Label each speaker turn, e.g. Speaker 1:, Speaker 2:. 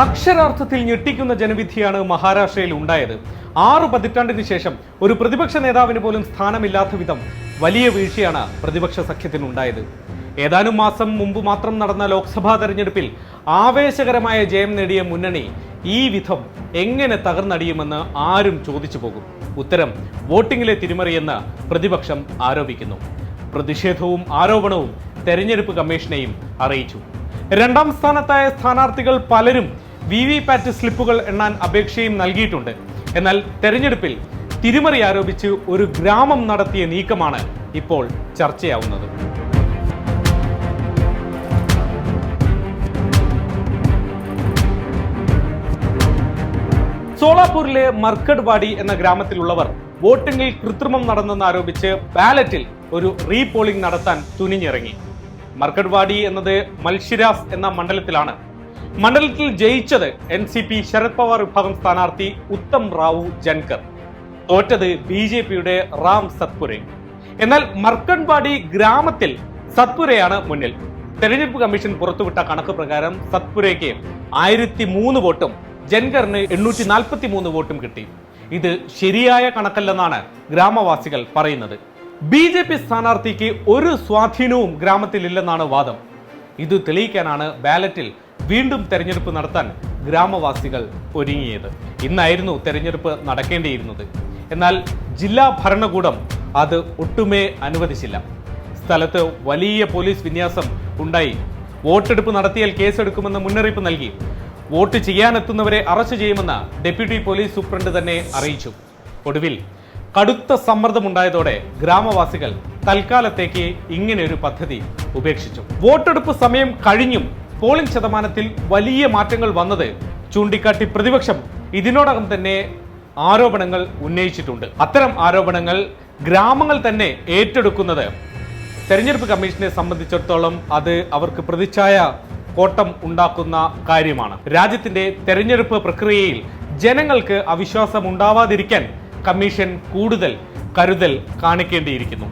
Speaker 1: അക്ഷരാർത്ഥത്തിൽ ഞെട്ടിക്കുന്ന ജനവിധിയാണ് മഹാരാഷ്ട്രയിൽ ഉണ്ടായത്. 6 പതിറ്റാണ്ടിന് ശേഷം ഒരു പ്രതിപക്ഷ നേതാവിന് പോലും സ്ഥാനമില്ലാത്ത വിധം വലിയ വീഴ്ചയാണ് പ്രതിപക്ഷ സഖ്യത്തിനുണ്ടായത്. ഏതാനും മാസം മുമ്പ് മാത്രം നടന്ന ലോക്സഭാ തെരഞ്ഞെടുപ്പിൽ ആവേശകരമായ ജയം നേടിയ മുന്നണി ഈ വിധം എങ്ങനെ തകർന്നടിയുമെന്ന് ആരും ചോദിച്ചു പോകും. ഉത്തരം വോട്ടിംഗിലെ തിരിമറിയെന്ന് പ്രതിപക്ഷം ആരോപിക്കുന്നു. പ്രതിഷേധവും ആരോപണവും തെരഞ്ഞെടുപ്പ് കമ്മീഷനെയും അറിയിച്ചു. രണ്ടാം സ്ഥാനത്തായ സ്ഥാനാർത്ഥികൾ പലരും വിവിപാറ്റ് സ്ലിപ്പുകൾ എണ്ണാൻ അപേക്ഷയും നൽകിയിട്ടുണ്ട്. എന്നാൽ തെരഞ്ഞെടുപ്പിൽ തിരിമറി ആരോപിച്ച് ഒരു ഗ്രാമം നടത്തിയ നീക്കമാണ് ഇപ്പോൾ ചർച്ചയാവുന്നത്. സോളാപൂരിലെ മർക്കഡ്വാഡി എന്ന ഗ്രാമത്തിലുള്ളവർ വോട്ടിംഗിൽ കൃത്രിമം നടന്നെന്ന് ആരോപിച്ച് ബാലറ്റിൽ ഒരു റീപോളിംഗ് നടത്താൻ തുനിഞ്ഞിറങ്ങി. മർക്കഡ്വാഡി എന്നത് മൽഷിരാസ് എന്ന മണ്ഡലത്തിലാണ്. മണ്ഡലത്തിൽ ജയിച്ചത് NCP ശരത് പവാർ വിഭാഗം സ്ഥാനാർത്ഥി ഉത്തം റാവു ജൻകർ, തോറ്റത് BJPയുടെ റാം സത്പുരെ. എന്നാൽ മർക്കഡ്വാഡി ഗ്രാമത്തിൽ സത്പുരയാണ് മുന്നിൽ. തെരഞ്ഞെടുപ്പ് കമ്മീഷൻ പുറത്തുവിട്ട കണക്ക് പ്രകാരം സത്പുരയ്ക്ക് 1003 വോട്ടും ജൻകറിന് 843 വോട്ടും കിട്ടി. ഇത് ശരിയായ കണക്കല്ലെന്നാണ് ഗ്രാമവാസികൾ പറയുന്നത്. BJP സ്ഥാനാർത്ഥിക്ക് ഒരു സ്വാധീനവും ഗ്രാമത്തിലില്ലെന്നാണ് വാദം. ഇത് തെളിയിക്കാനാണ് ബാലറ്റിൽ വീണ്ടും തെരഞ്ഞെടുപ്പ് നടത്താൻ ഗ്രാമവാസികൾ ഒരുങ്ങിയത്. ഇന്നായിരുന്നു തെരഞ്ഞെടുപ്പ് നടക്കേണ്ടിയിരുന്നത്. എന്നാൽ ജില്ലാ ഭരണകൂടം അത് ഒട്ടുമേ അനുവദിച്ചില്ല. സ്ഥലത്ത് വലിയ പോലീസ് വിന്യാസം ഉണ്ടായി. വോട്ടെടുപ്പ് നടത്തിയാൽ കേസെടുക്കുമെന്ന് മുന്നറിയിപ്പ് നൽകി. വോട്ട് ചെയ്യാനെത്തുന്നവരെ അറസ്റ്റ് ചെയ്യുമെന്ന് ഡെപ്യൂട്ടി പോലീസ് സൂപ്രണ്ട് തന്നെ അറിയിച്ചു. ഒടുവിൽ കടുത്ത സമ്മർദ്ദമുണ്ടായതോടെ ഗ്രാമവാസികൾ തൽക്കാലത്തേക്ക് ഇങ്ങനെ ഒരു പദ്ധതി ഉപേക്ഷിച്ചു. വോട്ടെടുപ്പ് സമയം കഴിഞ്ഞും പോളിംഗ് ശതമാനത്തിൽ വലിയ മാറ്റങ്ങൾ വന്നത് ചൂണ്ടിക്കാട്ടി പ്രതിപക്ഷം ഇതിനോടകം തന്നെ ആരോപണങ്ങൾ ഉന്നയിച്ചിട്ടുണ്ട്. അത്തരം ആരോപണങ്ങൾ ഗ്രാമങ്ങൾ തന്നെ ഏറ്റെടുക്കുന്നത് തെരഞ്ഞെടുപ്പ് കമ്മീഷനെ സംബന്ധിച്ചിടത്തോളം അത് അവർക്ക് പ്രതിച്ഛായ കോട്ടം ഉണ്ടാക്കുന്ന കാര്യമാണ്. രാജ്യത്തിന്റെ തെരഞ്ഞെടുപ്പ് പ്രക്രിയയിൽ ജനങ്ങൾക്ക് അവിശ്വാസം ഉണ്ടാവാതിരിക്കാൻ കമ്മീഷൻ കൂടുതൽ കരുതൽ കാണിക്കേണ്ടിയിരിക്കുന്നു.